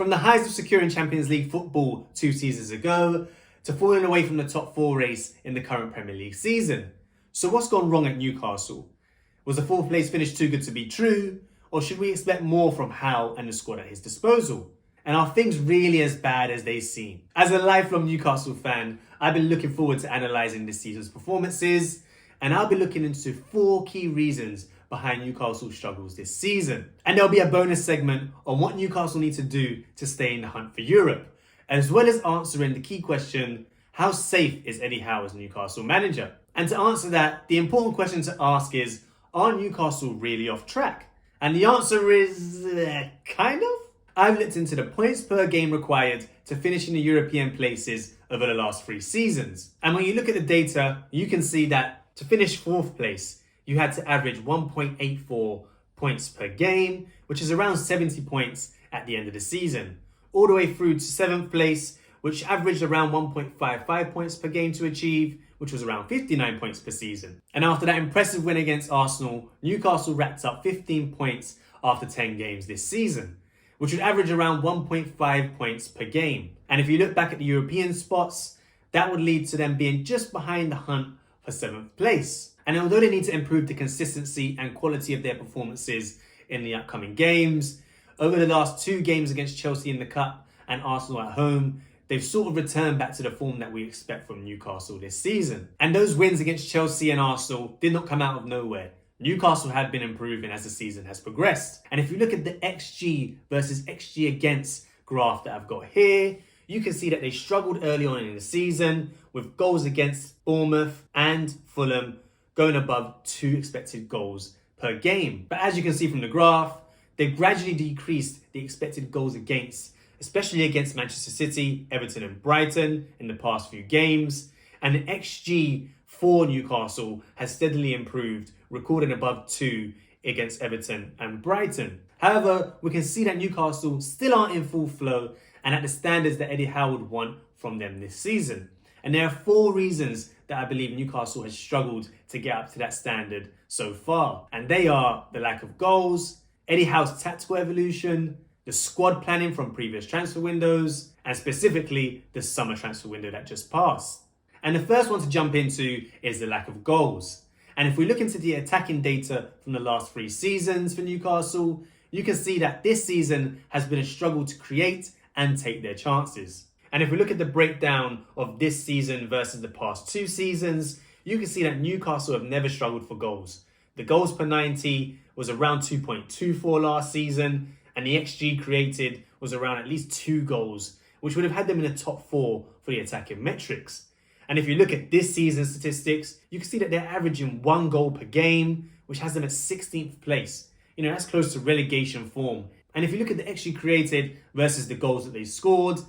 From the highs of securing Champions League football 2 seasons ago, to falling away from the top 4 race in the current Premier League season. So what's gone wrong at Newcastle? Was the 4th place finish too good to be true? Or should we expect more from Howe and the squad at his disposal? And are things really as bad as they seem? As a lifelong Newcastle fan, I've been looking forward to analysing this season's performances, and I'll be looking into 4 key reasons behind Newcastle's struggles this season. And there'll be a bonus segment on what Newcastle need to do to stay in the hunt for Europe, as well as answering the key question, how safe is Eddie Howe as Newcastle manager? And to answer that, the important question to ask is, are Newcastle really off track? And the answer is, kind of. I've looked into the points per game required to finish in the European places over the last 3 seasons. And when you look at the data, you can see that to finish 4th place, you had to average 1.84 points per game, which is around 70 points at the end of the season. All the way through to 7th place, which averaged around 1.55 points per game to achieve, which was around 59 points per season. And after that impressive win against Arsenal, Newcastle racked up 15 points after 10 games this season, which would average around 1.5 points per game. And if you look back at the European spots, that would lead to them being just behind the hunt for 7th place. And although they need to improve the consistency and quality of their performances in the upcoming games, over the last 2 games against Chelsea in the Cup and Arsenal at home, they've sort of returned back to the form that we expect from Newcastle this season. And those wins against Chelsea and Arsenal did not come out of nowhere. Newcastle had been improving as the season has progressed. And if you look at the XG versus XG against graph that I've got here, you can see that they struggled early on in the season with goals against Bournemouth and Fulham going above 2 expected goals per game. But as you can see from the graph, they've gradually decreased the expected goals against, especially against Manchester City, Everton and Brighton in the past few games. And the XG for Newcastle has steadily improved, recording above 2 against Everton and Brighton. However, we can see that Newcastle still aren't in full flow and at the standards that Eddie Howe would want from them this season. And there are 4 reasons that I believe Newcastle has struggled to get up to that standard so far. And they are the lack of goals, Eddie Howe's tactical evolution, the squad planning from previous transfer windows, and specifically the summer transfer window that just passed. And the first one to jump into is the lack of goals. And if we look into the attacking data from the last 3 seasons for Newcastle, you can see that this season has been a struggle to create and take their chances. And if we look at the breakdown of this season versus the past 2 seasons, you can see that Newcastle have never struggled for goals. The goals per 90 was around 2.24 last season, and the XG created was around at least 2 goals, which would have had them in the top 4 for the attacking metrics. And if you look at this season's statistics, you can see that they're averaging 1 goal per game, which has them at 16th place. You know, that's close to relegation form. And if you look at the XG created versus the goals that they scored,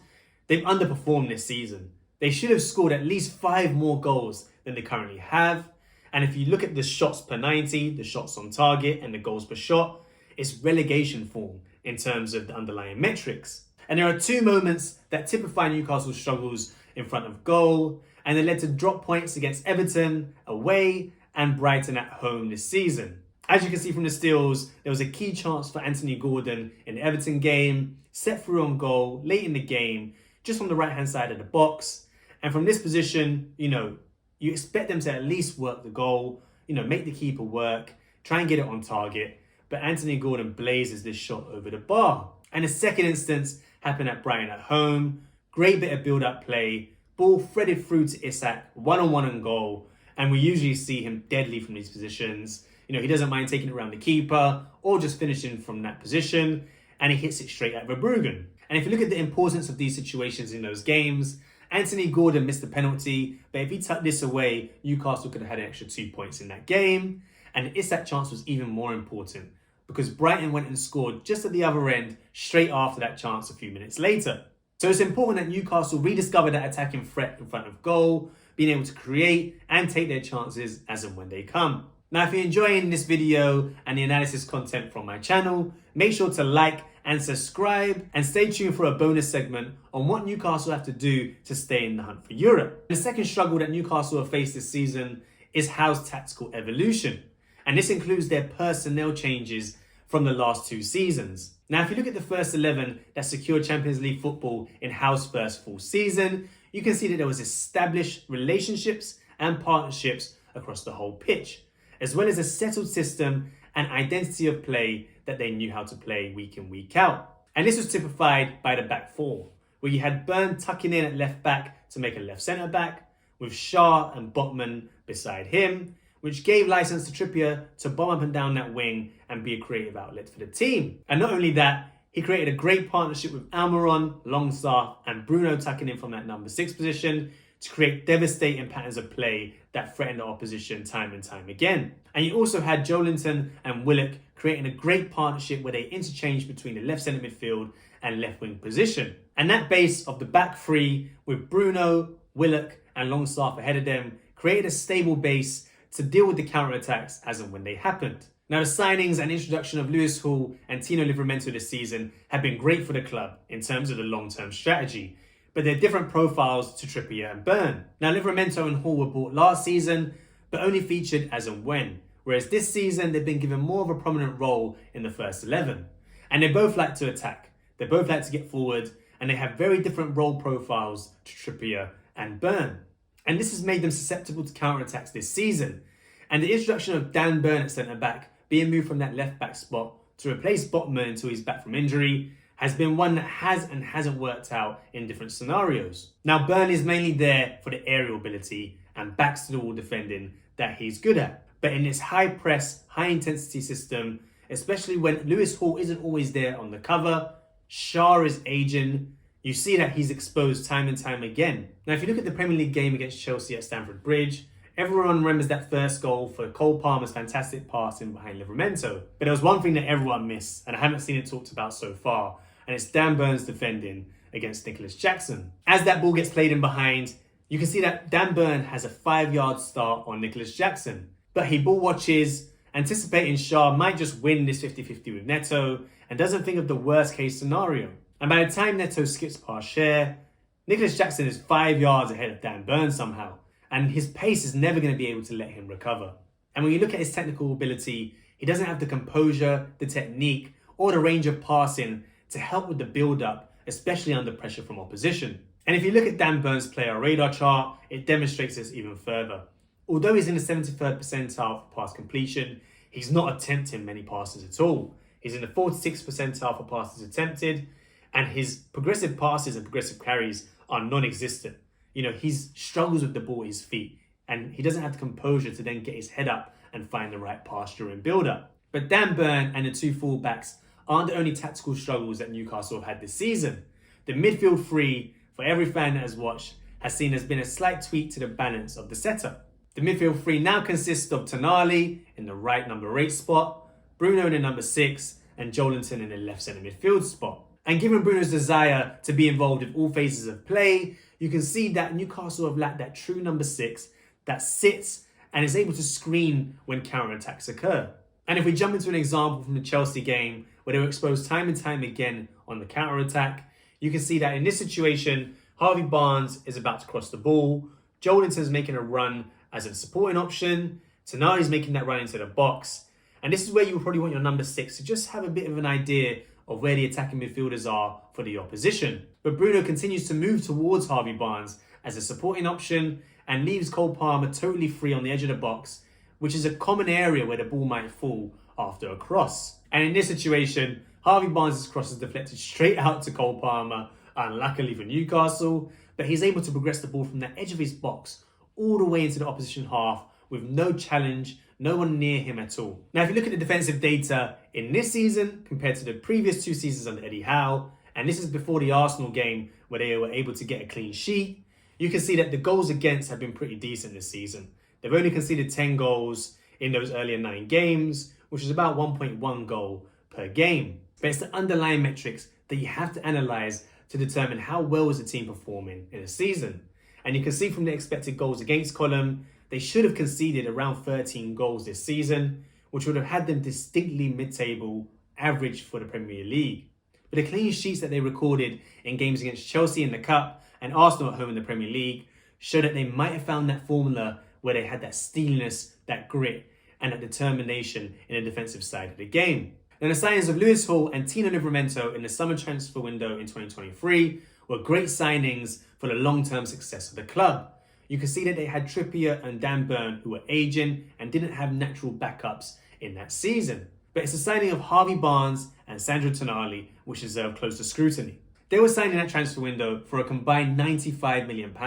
they've underperformed this season. They should have scored at least 5 more goals than they currently have. And if you look at the shots per 90, the shots on target and the goals per shot, it's relegation form in terms of the underlying metrics. And there are 2 moments that typify Newcastle's struggles in front of goal, and they led to drop points against Everton away and Brighton at home this season. As you can see from the stills, there was a key chance for Anthony Gordon in the Everton game, set through on goal late in the game, just on the right-hand side of the box. And from this position, you expect them to at least work the goal, make the keeper work, try and get it on target. But Anthony Gordon blazes this shot over the bar. And the second instance happened at Brighton at home. Great bit of build-up play. Ball threaded through to Isak, 1-on-1 on goal. And we usually see him deadly from these positions. He doesn't mind taking it around the keeper or just finishing from that position. And he hits it straight at Verbruggen. And if you look at the importance of these situations in those games, Anthony Gordon missed the penalty. But if he tucked this away, Newcastle could have had an extra 2 points in that game. And the Isak chance was even more important, because Brighton went and scored just at the other end straight after that chance a few minutes later. So it's important that Newcastle rediscover that attacking threat in front of goal, being able to create and take their chances as and when they come. Now, if you're enjoying this video and the analysis content from my channel, make sure to like and subscribe, and stay tuned for a bonus segment on what Newcastle have to do to stay in the hunt for Europe. The second struggle that Newcastle have faced this season is Howe's tactical evolution. And this includes their personnel changes from the last 2 seasons. Now, if you look at the first 11 that secured Champions League football in Howe's first full season, you can see that there was established relationships and partnerships across the whole pitch, as well as a settled system and identity of play that they knew how to play week in, week out. And this was typified by the back four, where you had Burn tucking in at left back to make a left centre back, with Shaw and Botman beside him, which gave license to Trippier to bomb up and down that wing and be a creative outlet for the team. And not only that, he created a great partnership with Almiron, Longstaff and Bruno tucking in from that number 6 position to create devastating patterns of play that threatened the opposition time and time again. And you also had Joelinton and Willock creating a great partnership where they interchanged between the left centre midfield and left wing position. And that base of the back three with Bruno, Willock and Longstaff ahead of them created a stable base to deal with the counter-attacks as and when they happened. Now, the signings and introduction of Lewis Hall and Tino Livramento this season have been great for the club in terms of the long-term strategy, but they're different profiles to Trippier and Burn. Now, Livramento and Hall were bought last season, but only featured as and when, whereas this season they've been given more of a prominent role in the first 11. And they both like to attack, they both like to get forward, and they have very different role profiles to Trippier and Burn. And this has made them susceptible to counter-attacks this season. And the introduction of Dan Burn at centre-back, being moved from that left-back spot to replace Botman until he's back from injury, has been one that has and hasn't worked out in different scenarios. Now, Burn is mainly there for the aerial ability and backs-to-the-wall defending that he's good at. But in this high-press, high-intensity system, especially when Lewis Hall isn't always there on the cover, Shaw is aging, you see that he's exposed time and time again. Now, if you look at the Premier League game against Chelsea at Stamford Bridge, everyone remembers that first goal for Cole Palmer's fantastic passing behind Livramento. But there was one thing that everyone missed, and I haven't seen it talked about so far, and it's Dan Burn's defending against Nicholas Jackson. As that ball gets played in behind, you can see that Dan Burn has a 5-yard start on Nicholas Jackson. But he ball watches, anticipating Shaw might just win this 50-50 with Neto, and doesn't think of the worst case scenario. And by the time Neto skips past Cher, Nicholas Jackson is 5 yards ahead of Dan Burn somehow, and his pace is never going to be able to let him recover. And when you look at his technical ability, he doesn't have the composure, the technique, or the range of passing to help with the build-up, especially under pressure from opposition. And if you look at Dan Burn's player radar chart, it demonstrates this even further. Although he's in the 73rd percentile for pass completion, he's not attempting many passes at all. He's in the 46th percentile for passes attempted, and his progressive passes and progressive carries are non-existent. You know, he struggles with the ball at his feet, and he doesn't have the composure to then get his head up and find the right pass during build-up. But Dan Burn and the two full-backs aren't the only tactical struggles that Newcastle have had this season. The midfield three, for every fan that has watched, has seen there's been a slight tweak to the balance of the setup. The midfield three now consists of Tonali in the right number 8 spot, Bruno in the number 6, and Joelinton in the left centre midfield spot. And given Bruno's desire to be involved in all phases of play, you can see that Newcastle have lacked that true number 6 that sits and is able to screen when counter-attacks occur. And if we jump into an example from the Chelsea game where they were exposed time and time again on the counter-attack, you can see that in this situation, Harvey Barnes is about to cross the ball, Joelinton's making a run as a supporting option, Tonali's making that run into the box, and this is where you would probably want your number 6 to just have a bit of an idea of where the attacking midfielders are for the opposition. But Bruno continues to move towards Harvey Barnes as a supporting option and leaves Cole Palmer totally free on the edge of the box, which is a common area where the ball might fall after a cross. And in this situation, Harvey Barnes' cross is deflected straight out to Cole Palmer, unluckily for Newcastle, but he's able to progress the ball from the edge of his box all the way into the opposition half with no challenge, no one near him at all. Now, if you look at the defensive data in this season compared to the previous 2 seasons under Eddie Howe, and this is before the Arsenal game where they were able to get a clean sheet, you can see that the goals against have been pretty decent this season. They've only conceded 10 goals in those earlier 9 games, which is about 1.1 goal per game. But it's the underlying metrics that you have to analyse to determine how well is the team performing in a season. And you can see from the expected goals against column, they should have conceded around 13 goals this season, which would have had them distinctly mid-table average for the Premier League. But the clean sheets that they recorded in games against Chelsea in the Cup and Arsenal at home in the Premier League show that they might have found that formula where they had that steeliness, that grit, and that determination in the defensive side of the game. Now, the signings of Lewis Hall and Tino Livramento in the summer transfer window in 2023 were great signings for the long-term success of the club. You can see that they had Trippier and Dan Burn, who were aging and didn't have natural backups in that season. But it's the signing of Harvey Barnes and Sandro Tonali which deserve closer scrutiny. They were signed in that transfer window for a combined £95 million,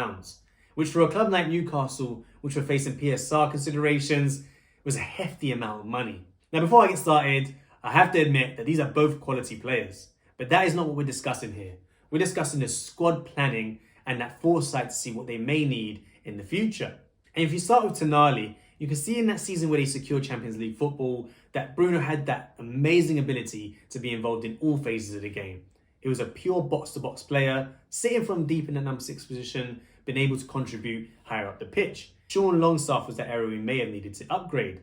which for a club like Newcastle, which were facing PSR considerations, was a hefty amount of money. Now, before I get started, I have to admit that these are both quality players, but that is not what we're discussing here. We're discussing the squad planning and that foresight to see what they may need in the future. And if you start with Tonali, you can see in that season where they secured Champions League football that Bruno had that amazing ability to be involved in all phases of the game. He was a pure box-to-box player, sitting from deep in the number 6 position, being able to contribute higher up the pitch. Sean Longstaff was that area we may have needed to upgrade.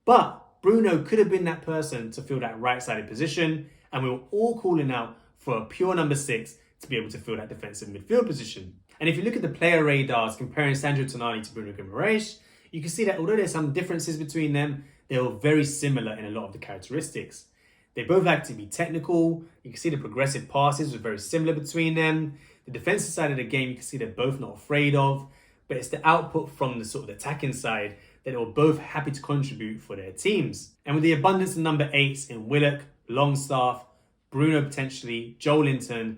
But Bruno could have been that person to fill that right-sided position, and we were all calling out for a pure number 6 to be able to fill that defensive midfield position. And if you look at the player radars comparing Sandro Tonali to Bruno Guimarães, you can see that although there's some differences between them, they were very similar in a lot of the characteristics. They both like to be technical. You can see the progressive passes were very similar between them. The defensive side of the game, you can see they're both not afraid of, but it's the output from the sort of attacking side that they were both happy to contribute for their teams. And with the abundance of number 8s in Willock, Longstaff, Bruno potentially, Joelinton,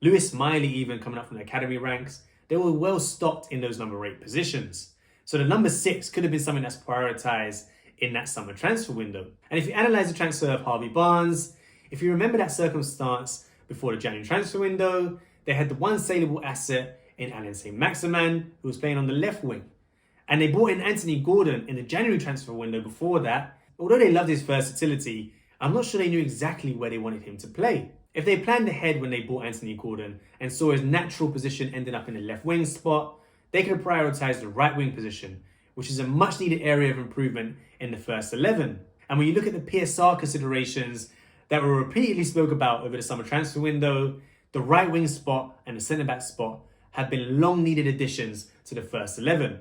Lewis Miley even coming up from the academy ranks, they were well stocked in those number 8 positions. So the number 6 could have been something that's prioritised in that summer transfer window. And if you analyse the transfer of Harvey Barnes, if you remember that circumstance before the January transfer window, they had the one saleable asset in Alain Saint-Maximin, who was playing on the left wing. And they brought in Anthony Gordon in the January transfer window before that. Although they loved his versatility, I'm not sure they knew exactly where they wanted him to play. If they planned ahead when they bought Anthony Gordon and saw his natural position ending up in the left wing spot, they could have prioritised the right wing position, which is a much needed area of improvement in the first 11. And when you look at the PSR considerations that were repeatedly spoke about over the summer transfer window, the right wing spot and the centre back spot have been long needed additions to the first 11.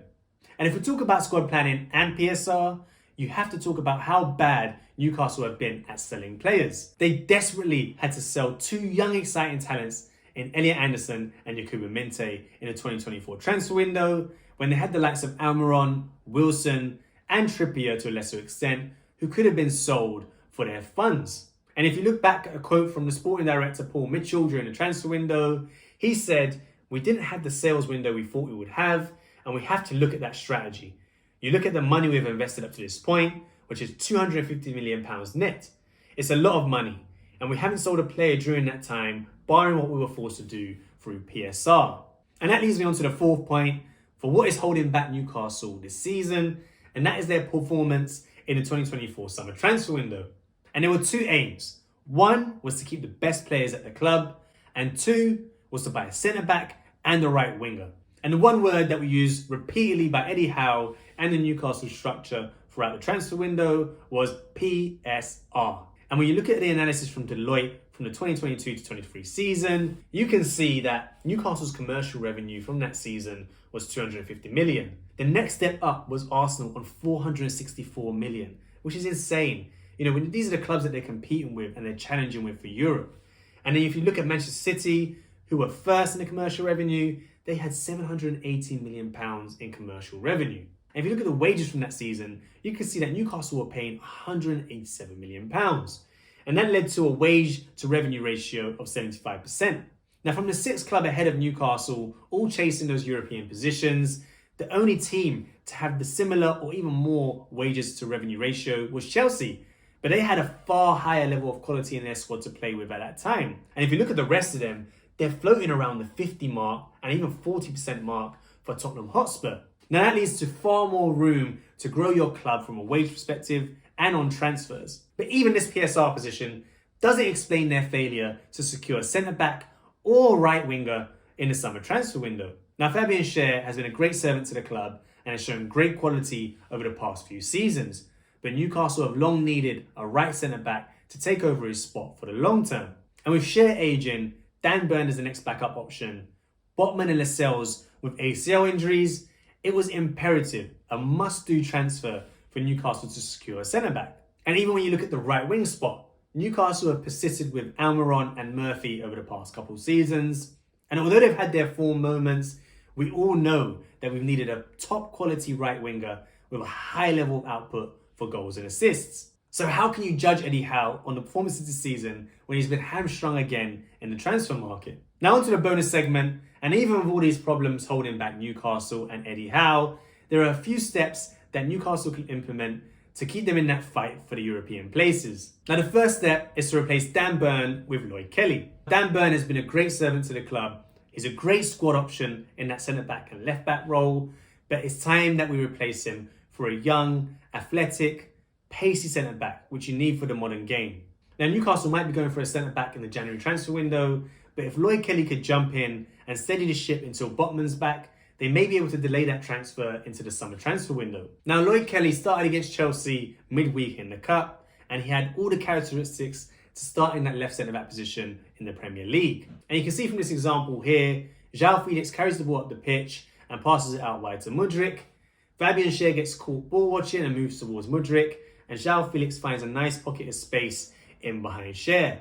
And if we talk about squad planning and PSR, you have to talk about how bad Newcastle have been at selling players. They desperately had to sell 2 young exciting talents in Elliot Anderson and Yakubu Minte in the 2024 transfer window, when they had the likes of Almiron, Wilson and Trippier to a lesser extent, who could have been sold for their funds. And if you look back at a quote from the sporting director Paul Mitchell during the transfer window, he said, "We didn't have the sales window we thought we would have, and we have to look at that strategy. You look at the money we've invested up to this point, which is £250 million net. It's a lot of money, and we haven't sold a player during that time, barring what we were forced to do through PSR." And that leads me on to the 4th point for what is holding back Newcastle this season, and that is their performance in the 2024 summer transfer window. And there were 2 aims. 1 was to keep the best players at the club, and 2 was to buy a centre-back and a right winger. And the one word that we used repeatedly by Eddie Howe and the Newcastle structure throughout the transfer window was PSR. And when you look at the analysis from Deloitte from the 2022 to 23 season, you can see that Newcastle's commercial revenue from that season was 250 million. The next step up was Arsenal on 464 million, which is insane. You know, these are the clubs that they're competing with and they're challenging with for Europe. And then if you look at Manchester City, who were first in the commercial revenue, they had £718 million in commercial revenue. And if you look at the wages from that season, you can see that Newcastle were paying £187 million. And that led to a wage to revenue ratio of 75%. Now, from the 6th club ahead of Newcastle, all chasing those European positions, the only team to have the similar or even more wages to revenue ratio was Chelsea. But they had a far higher level of quality in their squad to play with at that time. And if you look at the rest of them, they're floating around the 50 mark and even 40% mark for Tottenham Hotspur. Now that leads to far more room to grow your club from a wage perspective and on transfers. But even this PSR position doesn't explain their failure to secure a centre-back or right winger in the summer transfer window. Now Fabian Schär has been a great servant to the club and has shown great quality over the past few seasons. But Newcastle have long needed a right centre-back to take over his spot for the long term. And with Schär aging, Dan Burn is the next backup option, Botman and Lascelles with ACL injuries, it was imperative, a must-do transfer for Newcastle to secure a centre-back. And even when you look at the right wing spot, Newcastle have persisted with Almiron and Murphy over the past couple seasons. And although they've had their form moments, we all know that we've needed a top quality right winger with a high level of output for goals and assists. So how can you judge Eddie Howe on the performances this season when he's been hamstrung again in the transfer market? Now onto the bonus segment, and even with all these problems holding back Newcastle and Eddie Howe, there are a few steps that Newcastle can implement to keep them in that fight for the European places. Now the first step is to replace Dan Burn with Lloyd Kelly. Dan Burn has been a great servant to the club. He's a great squad option in that centre-back and left-back role, but it's time that we replace him for a young, athletic, pacey centre-back, which you need for the modern game. Now Newcastle might be going for a centre-back in the January transfer window, but if Lloyd Kelly could jump in and steady the ship until Botman's back, they may be able to delay that transfer into the summer transfer window. Now Lloyd Kelly started against Chelsea midweek in the Cup, and he had all the characteristics to start in that left centre-back position in the Premier League. And you can see from this example here, João Felix carries the ball up the pitch and passes it out wide to Mudryk. Fabian Schär gets caught ball watching and moves towards Mudryk, and João Felix finds a nice pocket of space in behind Schär.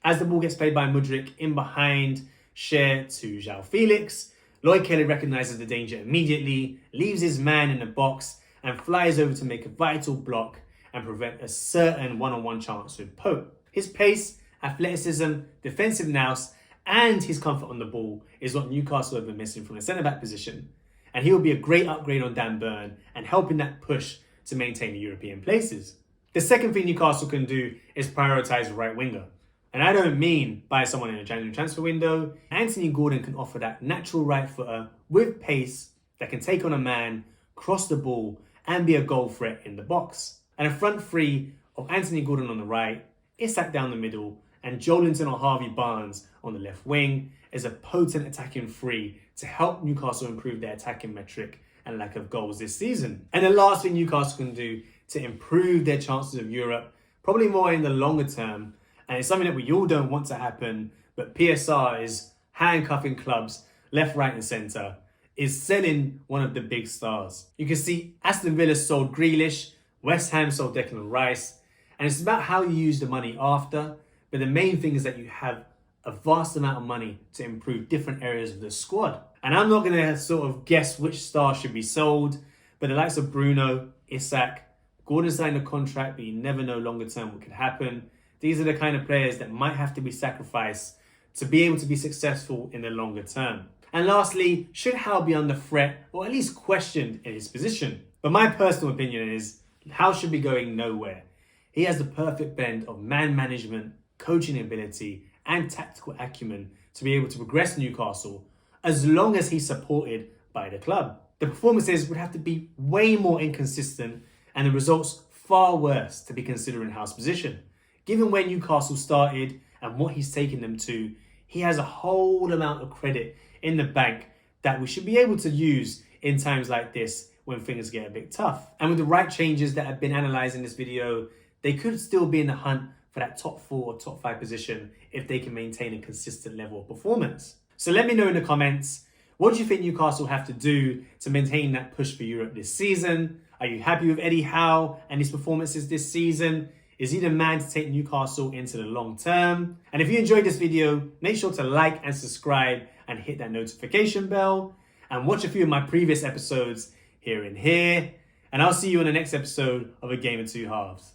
As the ball gets played by Mudryk in behind Schär to João Felix, Lloyd Kelly recognises the danger immediately, leaves his man in the box and flies over to make a vital block and prevent a certain one-on-one chance with Pope. His pace, athleticism, defensive nous and his comfort on the ball is what Newcastle have been missing from the centre-back position. And he will be a great upgrade on Dan Burn and helping that push to maintain the European places. The second thing Newcastle can do is prioritise right winger. And I don't mean buy someone in a January transfer window. Anthony Gordon can offer that natural right footer with pace that can take on a man, cross the ball and be a goal threat in the box. And a front three of Anthony Gordon on the right, Isak down the middle and Joelinton or Harvey Barnes on the left wing is a potent attacking three to help Newcastle improve their attacking metric and lack of goals this season. And the last thing Newcastle can do to improve their chances of Europe, probably more in the longer term, and it's something that we all don't want to happen, but PSR is handcuffing clubs left, right and centre, is selling one of the big stars. You can see Aston Villa sold Grealish, West Ham sold Declan Rice, and it's about how you use the money after, but the main thing is that you have a vast amount of money to improve different areas of the squad. And I'm not going to sort of guess which star should be sold, but the likes of Bruno, Isak, Gordon signed a contract, but you never know longer term what could happen. These are the kind of players that might have to be sacrificed to be able to be successful in the longer term. And lastly, should Howe be under threat or at least questioned in his position? But my personal opinion is Howe should be going nowhere. He has the perfect blend of man management, coaching ability and tactical acumen to be able to progress Newcastle as long as he's supported by the club. The performances would have to be way more inconsistent and the results far worse to be considering Howe's position. Given where Newcastle started and what he's taken them to, he has a whole amount of credit in the bank that we should be able to use in times like this when things get a bit tough. And with the right changes that have been analysed in this video, they could still be in the hunt for that top 4 or top 5 position if they can maintain a consistent level of performance. So let me know in the comments, what do you think Newcastle have to do to maintain that push for Europe this season? Are you happy with Eddie Howe and his performances this season? Is he the man to take Newcastle into the long term? And if you enjoyed this video, make sure to like and subscribe and hit that notification bell. And watch a few of my previous episodes here and here. And I'll see you in the next episode of A Game of Two Halves.